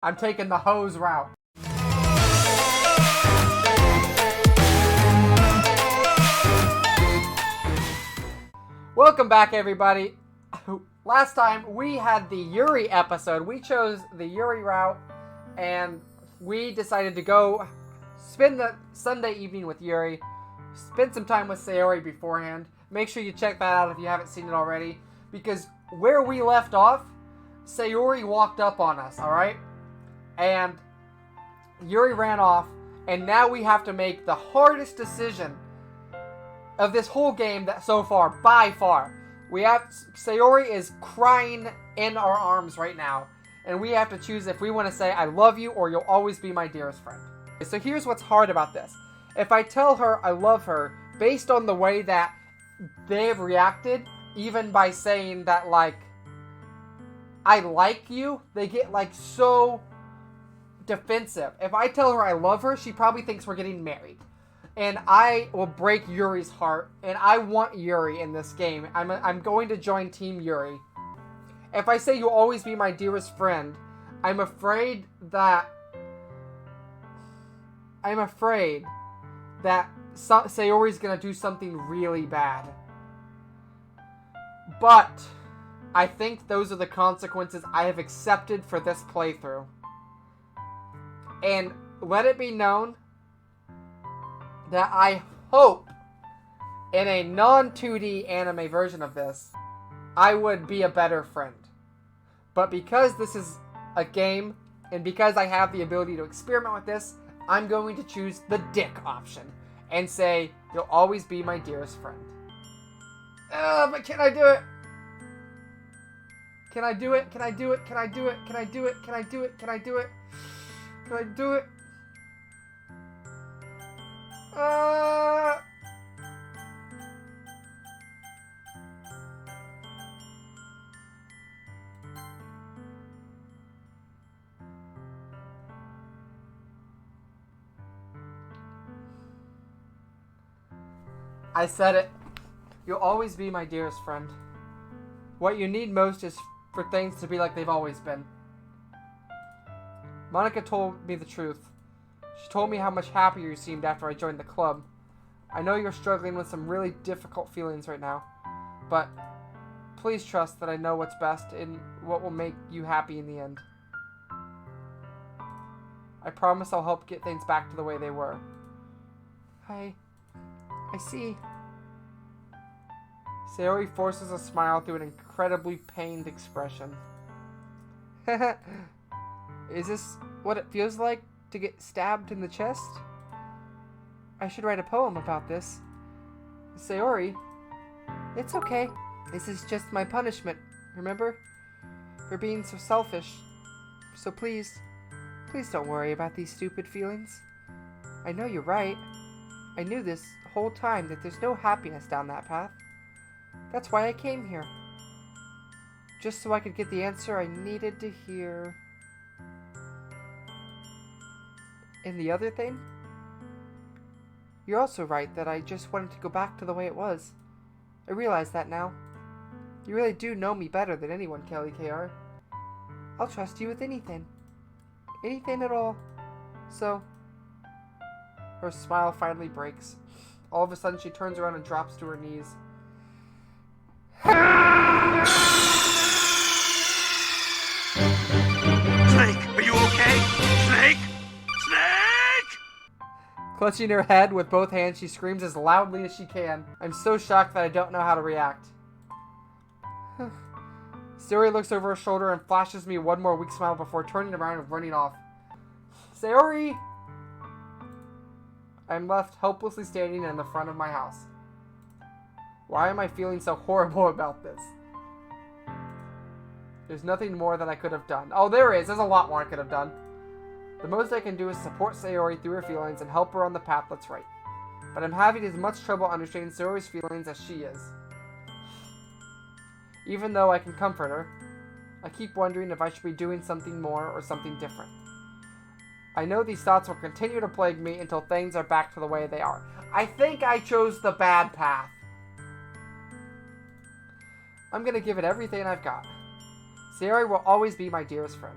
I'm taking the hose route. Welcome back, everybody. Last time we had the Yuri episode. We chose the Yuri route, and we decided to go spend the Sunday evening with Yuri, spend some time with Sayori beforehand. Make sure you check that out if you haven't seen it already, because where we left off, Sayori walked up on us, alright? And Yuri ran off, and now we have to make the hardest decision of this whole game that so far, by far. Sayori is crying in our arms right now, and we have to choose if we want to say I love you or you'll always be my dearest friend. So here's what's hard about this. If I tell her I love her, based on the way that they've reacted, even by saying that, like, I like you, they get, like, so defensive. If I tell her I love her, she probably thinks we're getting married. And I will break Yuri's heart, and I want Yuri in this game. I'm going to join Team Yuri. If I say you'll always be my dearest friend, I'm afraid that Sayori's gonna do something really bad. But I think those are the consequences I have accepted for this playthrough. And let it be known that I hope in a non-2D anime version of this, I would be a better friend. But because this is a game, and because I have the ability to experiment with this, I'm going to choose the dick option and say, you'll always be my dearest friend. But can I do it? Can I do it? Can I do it? Can I do it? Can I do it? Can I do it? Can I do it? Can I do it? I said it. You'll always be my dearest friend. What you need most is for things to be like they've always been. Monica told me the truth. She told me how much happier you seemed after I joined the club. I know you're struggling with some really difficult feelings right now, but please trust that I know what's best and what will make you happy in the end. I promise I'll help get things back to the way they were. I see. Sayori forces a smile through an incredibly pained expression. Is this what it feels like to get stabbed in the chest? I should write a poem about this. Sayori, it's okay. This is just my punishment, remember? For being so selfish. So please don't worry about these stupid feelings. I know you're right. I knew this whole time that there's no happiness down that path. That's why I came here. Just so I could get the answer I needed to hear. And the other thing? You're also right that I just wanted to go back to the way it was. I realize that now. You really do know me better than anyone, Kelly KR. I'll trust you with anything. Anything at all. So, her smile finally breaks. All of a sudden, she turns around and drops to her knees. Snake, are you okay? Snake? Snake! Clutching her head with both hands, she screams as loudly as she can. I'm so shocked that I don't know how to react. Sayori looks over her shoulder and flashes me one more weak smile before turning around and running off. Sayori! I'm left helplessly standing in the front of my house. Why am I feeling so horrible about this? There's nothing more that I could have done. Oh, there is. There's a lot more I could have done. The most I can do is support Sayori through her feelings and help her on the path that's right. But I'm having as much trouble understanding Sayori's feelings as she is. Even though I can comfort her, I keep wondering if I should be doing something more or something different. I know these thoughts will continue to plague me until things are back to the way they are. I think I chose the bad path. I'm gonna give it everything I've got. Sayori will always be my dearest friend.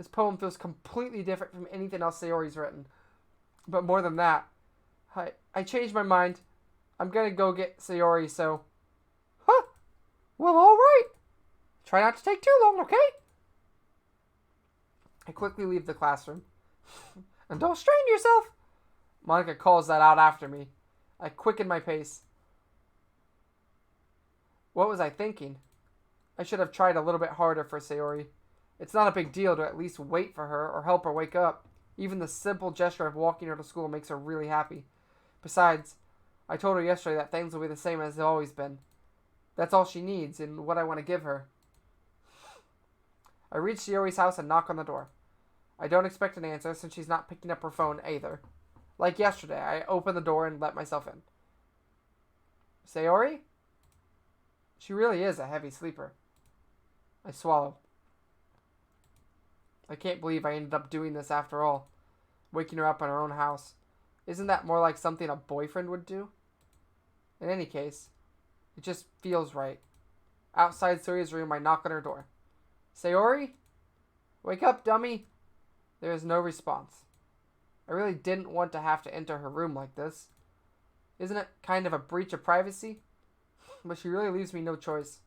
This poem feels completely different from anything else Sayori's written. But more than that, I changed my mind. I'm gonna go get Sayori, so... Huh? Well, alright. Try not to take too long, okay? I quickly leave the classroom. And don't strain yourself. Monica calls that out after me. I quicken my pace. What was I thinking? I should have tried a little bit harder for Sayori. It's not a big deal to at least wait for her or help her wake up. Even the simple gesture of walking her to school makes her really happy. Besides, I told her yesterday that things will be the same as they've always been. That's all she needs and what I want to give her. I reach Sayori's house and knock on the door. I don't expect an answer since she's not picking up her phone either. Like yesterday, I open the door and let myself in. Sayori? She really is a heavy sleeper. I swallow. I can't believe I ended up doing this after all. Waking her up in her own house. Isn't that more like something a boyfriend would do? In any case, it just feels right. Outside Sayori's room, I knock on her door. Sayori? Wake up, dummy! There is no response. I really didn't want to have to enter her room like this. Isn't it kind of a breach of privacy? But she really leaves me no choice.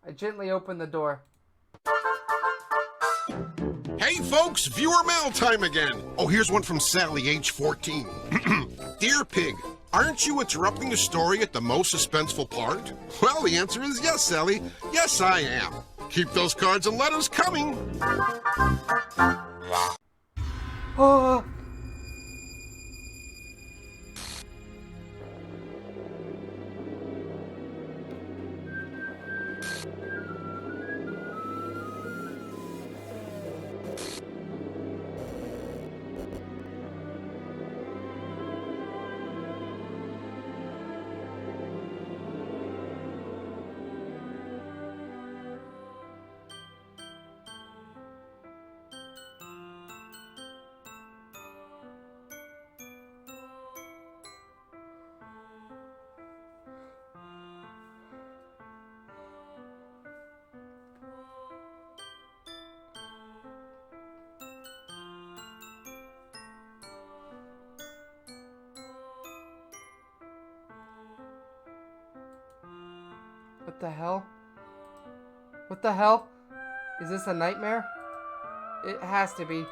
I gently open the door. Hey folks, viewer mail time again. Oh, here's one from Sally, age 14. Dear Pig, aren't you interrupting the story at the most suspenseful part? Well, the answer is yes, Sally. Yes, I am. Keep those cards and letters coming. Oh! What the hell? What the hell? Is this a nightmare? It has to be.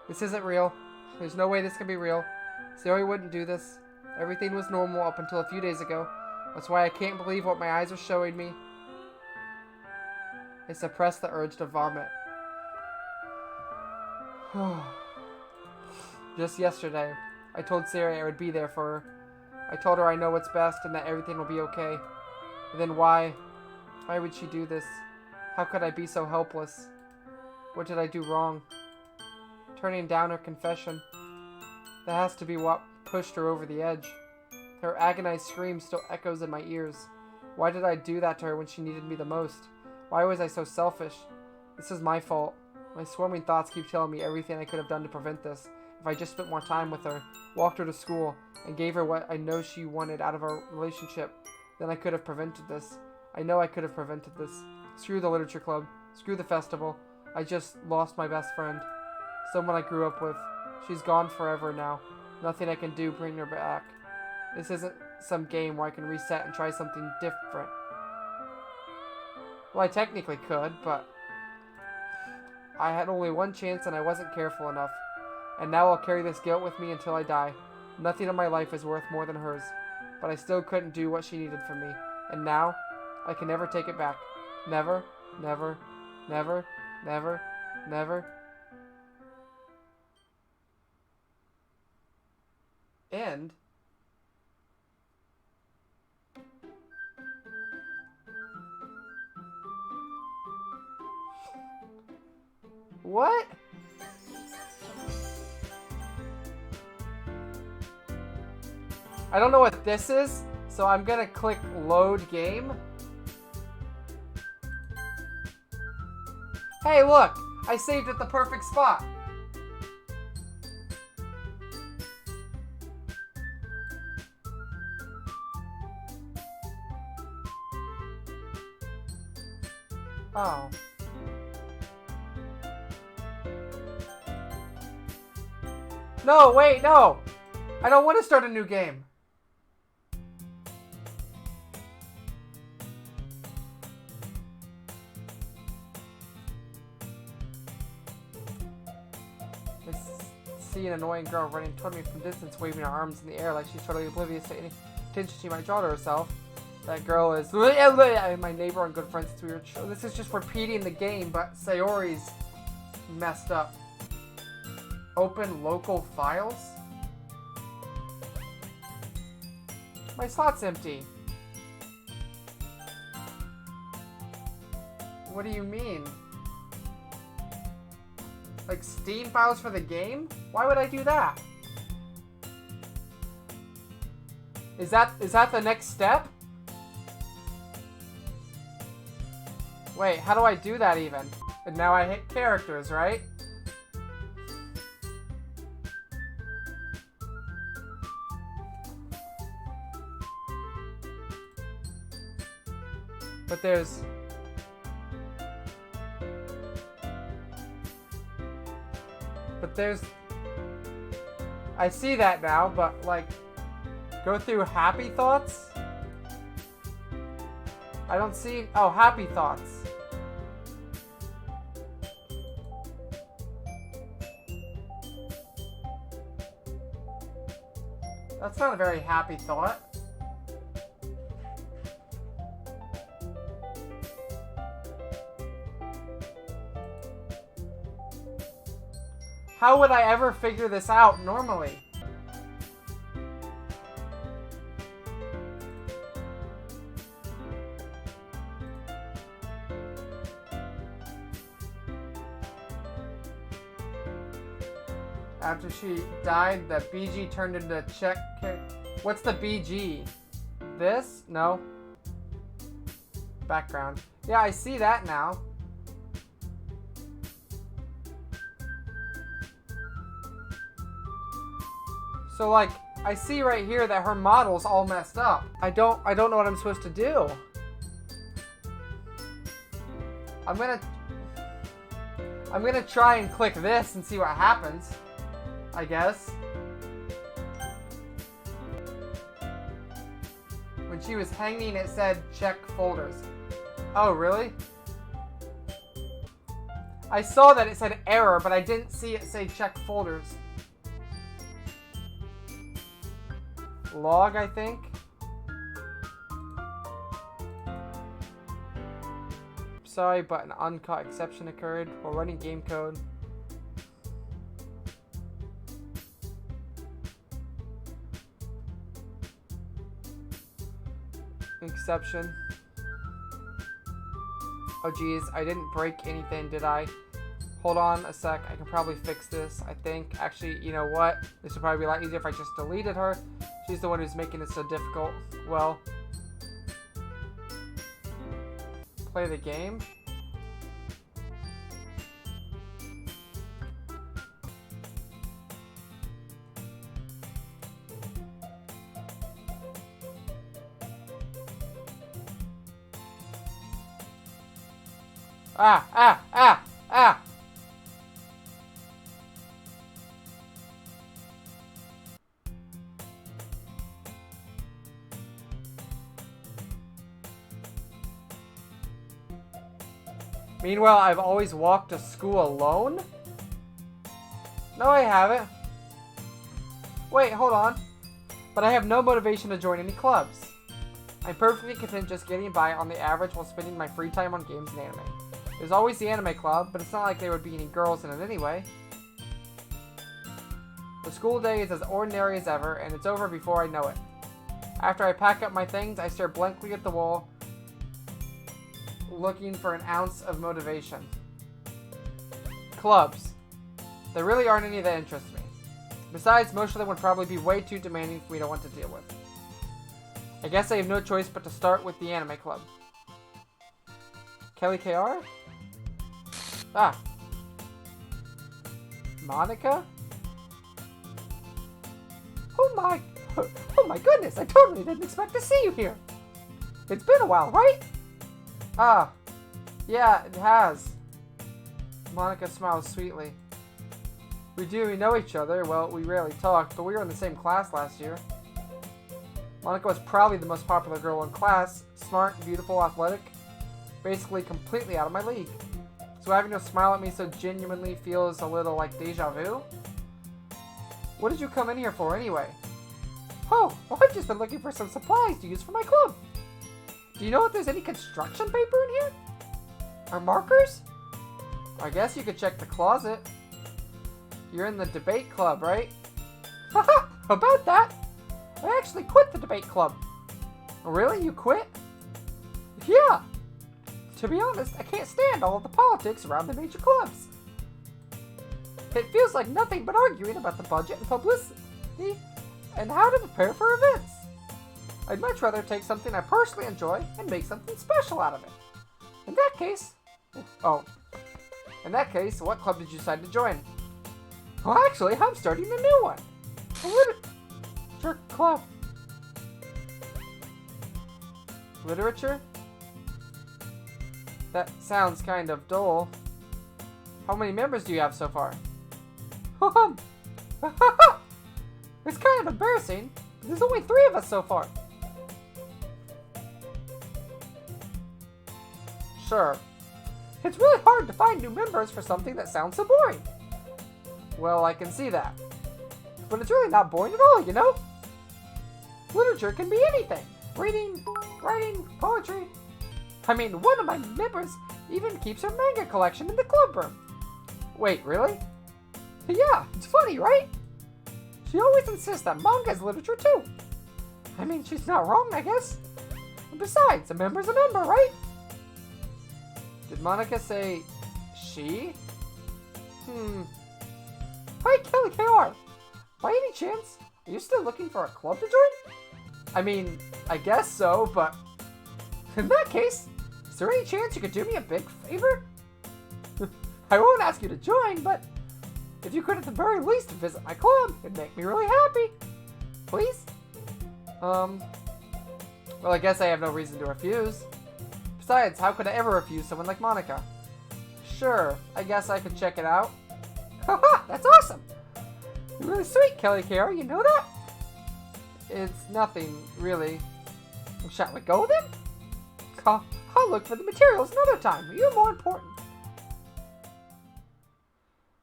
This isn't real. There's no way this can be real. Sayori wouldn't do this. Everything was normal up until a few days ago. That's why I can't believe what my eyes are showing me. I suppressed the urge to vomit. Just yesterday, I told Sayori I would be there for her. I told her I know what's best and that everything will be okay. And then why? Why would she do this? How could I be so helpless? What did I do wrong? Turning down her confession. That has to be what pushed her over the edge. Her agonized scream still echoes in my ears. Why did I do that to her when she needed me the most? Why was I so selfish? This is my fault. My swarming thoughts keep telling me everything I could have done to prevent this. If I just spent more time with her, walked her to school, and gave her what I know she wanted out of our relationship, then I could have prevented this. I know I could have prevented this. Screw the literature club. Screw the festival. I just lost my best friend. Someone I grew up with. She's gone forever now. Nothing I can do bring her back. This isn't some game where I can reset and try something different. Well, I technically could, but I had only one chance and I wasn't careful enough. And now I'll carry this guilt with me until I die. Nothing in my life is worth more than hers. But I still couldn't do what she needed from me. And now, I can never take it back. Never, never, never, never, never. And what? I don't know what this is, so I'm gonna click load game. Hey, look! I saved at the perfect spot. Oh. No, wait, no! I don't want to start a new game. I see an annoying girl running toward me from distance, waving her arms in the air like she's totally oblivious to any attention she might draw to herself. That girl is my neighbor and good friends. It's weird. This is just repeating the game, but Sayori's messed up. Open local files? My slot's empty. What do you mean? Like Steam files for the game? Why would I do that? Is that the next step? Wait, how do I do that even? And now I hit characters, right? But there's... I see that now, but like... Go through happy thoughts? I don't see... Oh, happy thoughts. That's not a very happy thought. How would I ever figure this out normally? After she died, the BG turned into check. What's the BG? This? No. Background. Yeah, I see that now. So like, I see right here that her model's all messed up. I don't know what I'm supposed to do. I'm gonna try and click this and see what happens. I guess. When she was hanging, it said check folders. Oh, really? I saw that it said error, but I didn't see it say check folders. Log, I think. Sorry, but an uncaught exception occurred while running game code. Exception. Oh geez, I didn't break anything, did I? Hold on a sec, I can probably fix this, I think. Actually, you know what? This would probably be a lot easier if I just deleted her. She's the one who's making it so difficult. Well, play the game. Ah! Meanwhile, I've always walked to school alone? No, I haven't. Wait, hold on. But I have no motivation to join any clubs. I'm perfectly content just getting by on the average while spending my free time on games and anime. There's always the anime club, but it's not like there would be any girls in it anyway. The school day is as ordinary as ever, and it's over before I know it. After I pack up my things, I stare blankly at the wall, looking for an ounce of motivation. Clubs. There really aren't any that interest me. Besides, most of them would probably be way too demanding for me to want to deal with. I guess I have no choice but to start with the anime club. Kelly KR? Ah. Monica? Oh my goodness, I totally didn't expect to see you here. It's been a while, right? Ah. Yeah, it has. Monica smiles sweetly. We do know each other. Well, we rarely talked, but we were in the same class last year. Monica was probably the most popular girl in class. Smart, beautiful, athletic. Basically completely out of my league. So having her smile at me so genuinely feels a little like deja vu. What did you come in here for anyway? Oh, well, I've just been looking for some supplies to use for my club. Do you know if there's any construction paper in here? Or markers? I guess you could check the closet. You're in the debate club, right? Haha, about that. I actually quit the debate club. Really? You quit? Yeah. To be honest, I can't stand all of the politics around the major clubs. It feels like nothing but arguing about the budget and publicity and how to prepare for events. I'd much rather take something I personally enjoy and make something special out of it. In that case, what club did you decide to join? Well, actually, I'm starting a new one. A literature club. Literature? That sounds kind of dull. How many members do you have so far? It's kind of embarrassing. There's only 3 of us so far. Sure. It's really hard to find new members for something that sounds so boring. Well, I can see that. But it's really not boring at all, you know? Literature can be anything. Reading, writing, poetry. I mean, one of my members even keeps her manga collection in the club room. Wait, really? Yeah, it's funny, right? She always insists that manga is literature too. I mean, she's not wrong, I guess. And besides, a member's a member, right? Did Monica say she? Hi, Kelly KR. By any chance, are you still looking for a club to join? I mean, I guess so, but in that case, is there any chance you could do me a big favor? I won't ask you to join, but if you could at the very least visit my club, it'd make me really happy. Please? Well, I guess I have no reason to refuse. Besides, how could I ever refuse someone like Monica? Sure, I guess I could check it out. Haha, that's awesome! You're really sweet, Kelly KR, you know that? It's nothing, really. Shall we go then? I'll look for the materials another time. You're more important.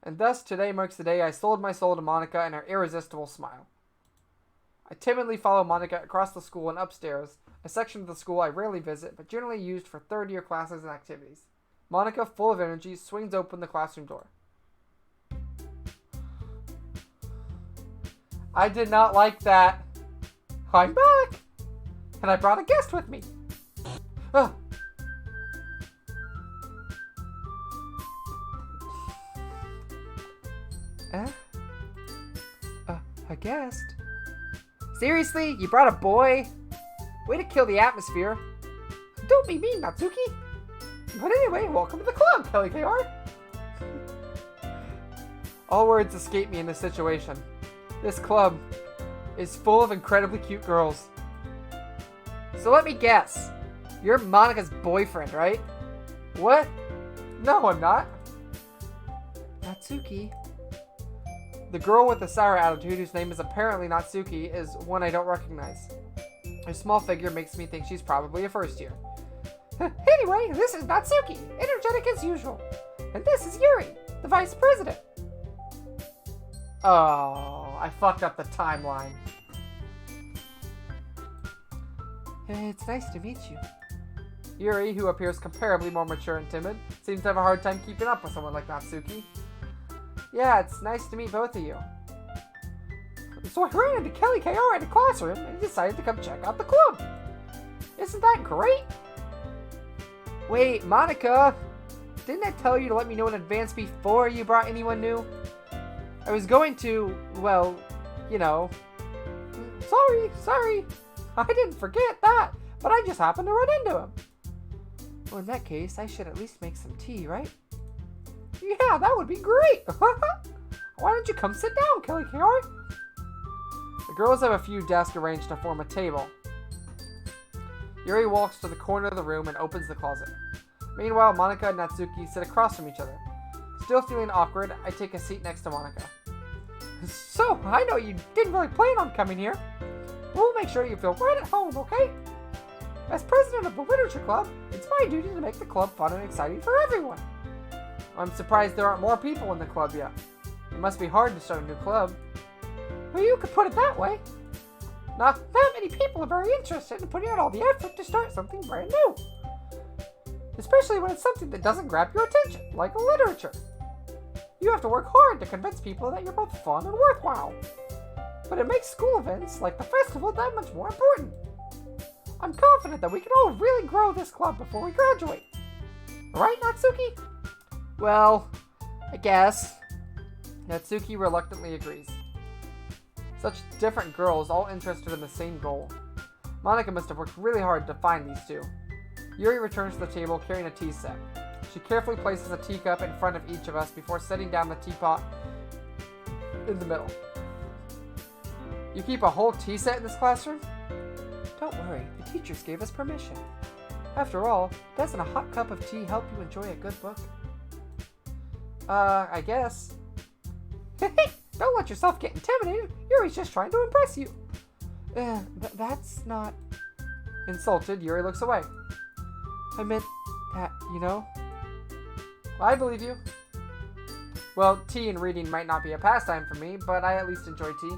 And thus, today marks the day I sold my soul to Monica and her irresistible smile. I timidly follow Monica across the school and upstairs, a section of the school I rarely visit, but generally used for third-year classes and activities. Monica, full of energy, swings open the classroom door. I did not like that. I'm back! And I brought a guest with me. Ugh. A guest? Seriously? You brought a boy? Way to kill the atmosphere. Don't be mean, Natsuki. But anyway, welcome to the club, Kelly KR. All words escape me in this situation. This club is full of incredibly cute girls. So let me guess. You're Monica's boyfriend, right? What? No, I'm not. Natsuki. The girl with the sour attitude, whose name is apparently Natsuki, is one I don't recognize. Her small figure makes me think she's probably a first year. Anyway, this is Natsuki, energetic as usual. And this is Yuri, the vice president. Oh, I fucked up the timeline. It's nice to meet you. Yuri, who appears comparably more mature and timid, seems to have a hard time keeping up with someone like Natsuki. Yeah, it's nice to meet both of you. So I ran into Kelly KR in the classroom and decided to come check out the club. Isn't that great? Wait, Monica, didn't I tell you to let me know in advance before you brought anyone new? I was going to, well, you know. Sorry. I didn't forget that, but I just happened to run into him. Well, in that case, I should at least make some tea, right? Yeah, that would be great. Why don't you come sit down, Kelly KR? The girls have a few desks arranged to form a table. Yuri walks to the corner of the room and opens the closet. Meanwhile, Monica and Natsuki sit across from each other. Still feeling awkward, I take a seat next to Monica. So, I know you didn't really plan on coming here. We'll make sure you feel right at home, okay? As president of the Literature Club, it's my duty to make the club fun and exciting for everyone. I'm surprised there aren't more people in the club yet. It must be hard to start a new club. Well, you could put it that way. Not that many people are very interested in putting out all the effort to start something brand new. Especially when it's something that doesn't grab your attention, like literature. You have to work hard to convince people that you're both fun and worthwhile. But it makes school events like the festival that much more important. I'm confident that we can all really grow this club before we graduate. Right, Natsuki? Well, I guess. Natsuki reluctantly agrees. Such different girls, all interested in the same goal. Monica must have worked really hard to find these two. Yuri returns to the table carrying a tea set. She carefully places a teacup in front of each of us before setting down the teapot in the middle. You keep a whole tea set in this classroom? Don't worry, the teachers gave us permission. After all, doesn't a hot cup of tea help you enjoy a good book? I guess. Don't let yourself get intimidated. Yuri's just trying to impress you. That's not... Insulted, Yuri looks away. I meant that, you know. I believe you. Well, tea and reading might not be a pastime for me, but I at least enjoy tea.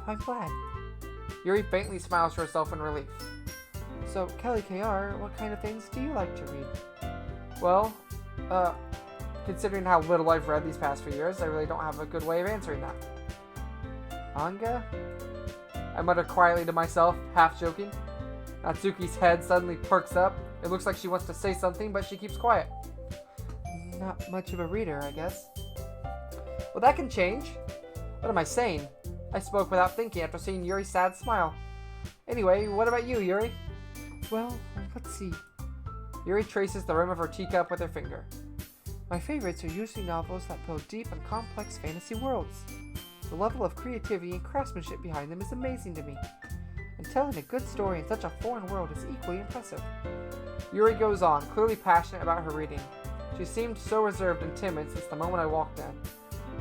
I'm glad. Yuri faintly smiles to herself in relief. So, Kelly KR, what kind of things do you like to read? Well, considering how little I've read these past few years, I really don't have a good way of answering that. Manga? I mutter quietly to myself, half joking. Natsuki's head suddenly perks up. It looks like she wants to say something, but she keeps quiet. Not much of a reader, I guess. Well, that can change. What am I saying? I spoke without thinking after seeing Yuri's sad smile. Anyway, what about you, Yuri? Well, let's see. Yuri traces the rim of her teacup with her finger. My favorites are usually novels that build deep and complex fantasy worlds. The level of creativity and craftsmanship behind them is amazing to me. And telling a good story in such a foreign world is equally impressive. Yuri goes on, clearly passionate about her reading. She seemed so reserved and timid since the moment I walked in.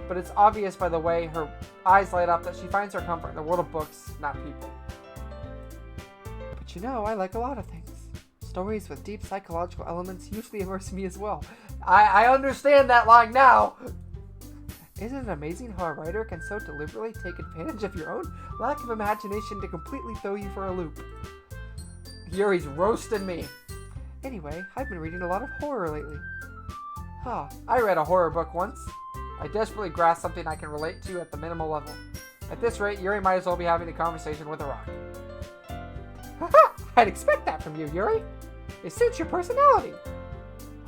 But it's obvious by the way her eyes light up that she finds her comfort in the world of books, not people. But you know, I like a lot of things. Stories with deep psychological elements usually immerse me as well. I understand that line now! Isn't it amazing how a writer can so deliberately take advantage of your own lack of imagination to completely throw you for a loop? Yuri's roasting me. Anyway, I've been reading a lot of horror lately. I read a horror book once. I desperately grasped something I can relate to at the minimal level. At this rate, Yuri might as well be having a conversation with a rock. Haha! I'd expect that from you, Yuri. It suits your personality.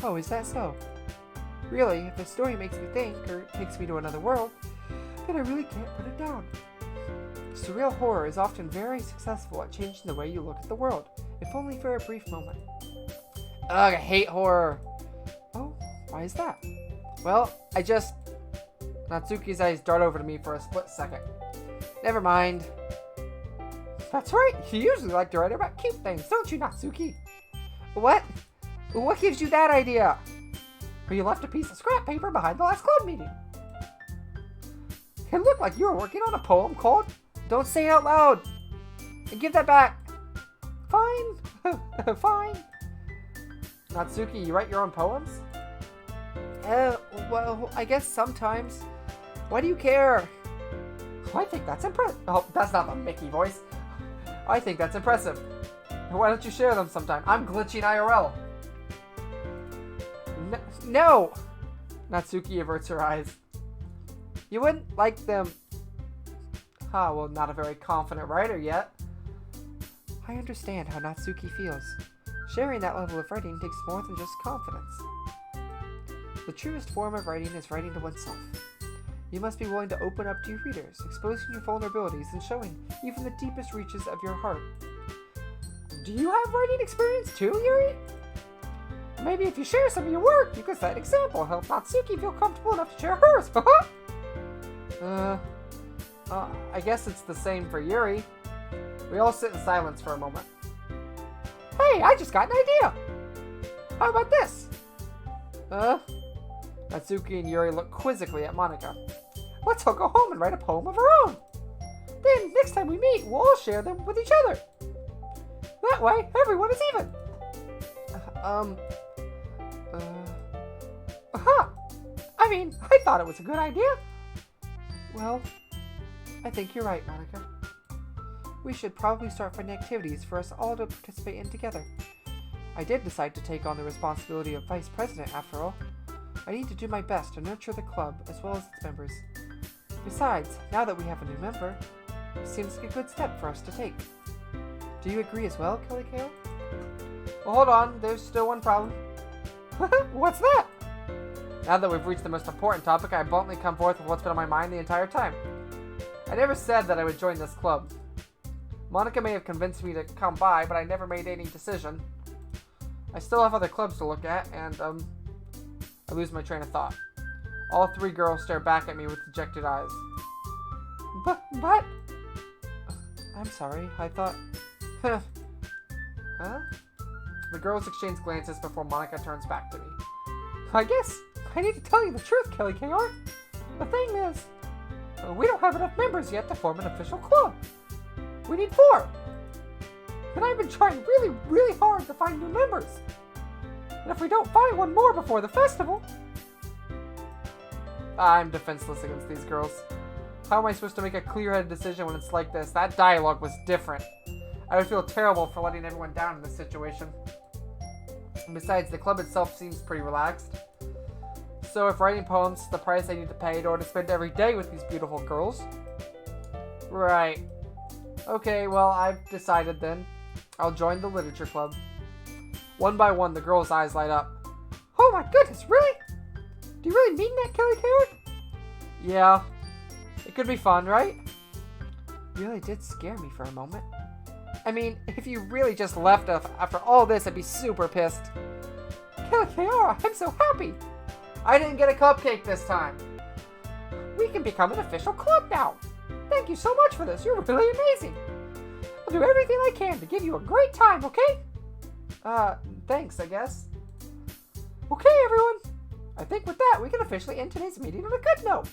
Oh, is that so? Really, if a story makes me think, or takes me to another world, then I really can't put it down. Surreal horror is often very successful at changing the way you look at the world, if only for a brief moment. Ugh, I hate horror. Oh, why is that? Well, Natsuki's eyes dart over to me for a split second. Never mind. That's right, you usually like to write about cute things, don't you, Natsuki? What? What gives you that idea? Or you left a piece of scrap paper behind the last club meeting. It looked like you were working on a poem called Don't Say It Out Loud. And give that back. Fine. Fine. Natsuki, you write your own poems? Well, I guess sometimes. Why do you care? I think that's impressive. Oh, that's not the Mickey voice. I think that's impressive. Why don't you share them sometime? I'm glitching IRL. No! Natsuki averts her eyes. You wouldn't like them... well, not a very confident writer yet. I understand how Natsuki feels. Sharing that level of writing takes more than just confidence. The truest form of writing is writing to oneself. You must be willing to open up to your readers, exposing your vulnerabilities and showing even the deepest reaches of your heart. Do you have writing experience too, Yuri? Maybe if you share some of your work, you could set an example and help Natsuki feel comfortable enough to share hers. I guess it's the same for Yuri. We all sit in silence for a moment. Hey, I just got an idea! How about this? Natsuki and Yuri look quizzically at Monica. let's all go home and write a poem of our own. Then, next time we meet, we'll all share them with each other. That way, everyone is even. I mean, I thought it was a good idea. Well, I think you're right, Monica. We should probably start finding activities for us all to participate in together. I did decide to take on the responsibility of vice president, after all. I need to do my best to nurture the club as well as its members. Besides, now that we have a new member, it seems like a good step for us to take. Do you agree as well, Kelly Kale? Well, hold on. There's still one problem. What's that? Now that we've reached the most important topic, I bluntly come forth with what's been on my mind the entire time. I never said that I would join this club. Monica may have convinced me to come by, but I never made any decision. I still have other clubs to look at, and, I lose my train of thought. All three girls stare back at me with dejected eyes. But... I'm sorry, I thought... Huh? The girls exchange glances before Monica turns back to me. I guess I need to tell you the truth, Kelly KR. The thing is, we don't have enough members yet to form an official club. We need 4. And I've been trying really, really hard to find new members. And if we don't find one more before the festival... I'm defenseless against these girls. How am I supposed to make a clear-headed decision when it's like this? That dialogue was different. I would feel terrible for letting everyone down in this situation. And besides, the club itself seems pretty relaxed. So if writing poems is the price I need to pay in order to spend every day with these beautiful girls... Right. Okay, well, I've decided then. I'll join the literature club. One by one, the girls' eyes light up. Oh my goodness, really? Do you really mean that, Kelly Carrot? Yeah. It could be fun, right? You really did scare me for a moment. I mean, if you really just left after all this, I'd be super pissed. Kelly Kiara, I'm so happy. I didn't get a cupcake this time. We can become an official club now. Thank you so much for this. You're really amazing. I'll do everything I can to give you a great time, okay? Thanks, I guess. Okay, everyone. I think with that, we can officially end today's meeting on a good note.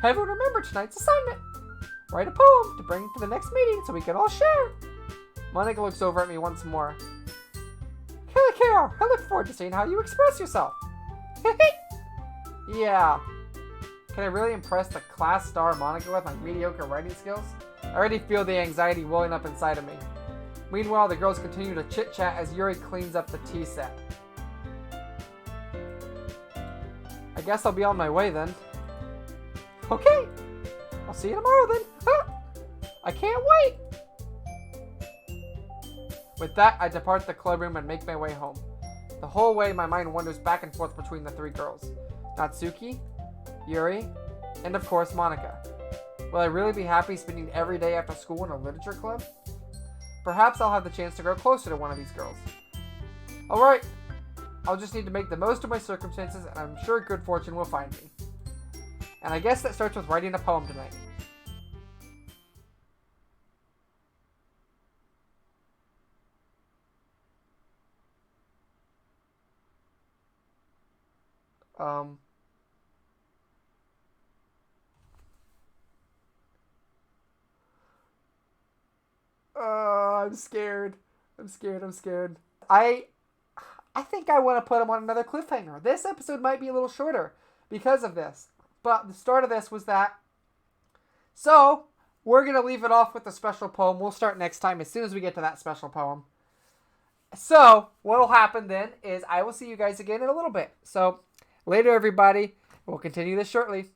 Everyone remember tonight's assignment. Write a poem to bring to the next meeting so we can all share. Monica looks over at me once more. Kelly KR, I look forward to seeing how you express yourself. Yeah. Can I really impress the class star Monica with my mediocre writing skills? I already feel the anxiety welling up inside of me. Meanwhile, the girls continue to chit-chat as Yuri cleans up the tea set. I guess I'll be on my way then. Okay. I'll see you tomorrow then. I can't wait. With that, I depart the club room and make my way home. The whole way, my mind wanders back and forth between the 3 girls. Natsuki, Yuri, and of course, Monica. Will I really be happy spending every day after school in a literature club? Perhaps I'll have the chance to grow closer to one of these girls. Alright, I'll just need to make the most of my circumstances, and I'm sure good fortune will find me. And I guess that starts with writing a poem tonight. I'm scared. I'm scared. I think I want to put him on another cliffhanger. This episode might be a little shorter because of this. But the start of this was that. So, we're going to leave it off with a special poem. We'll start next time as soon as we get to that special poem. So, what will happen then is I will see you guys again in a little bit. So, later everybody. We'll continue this shortly.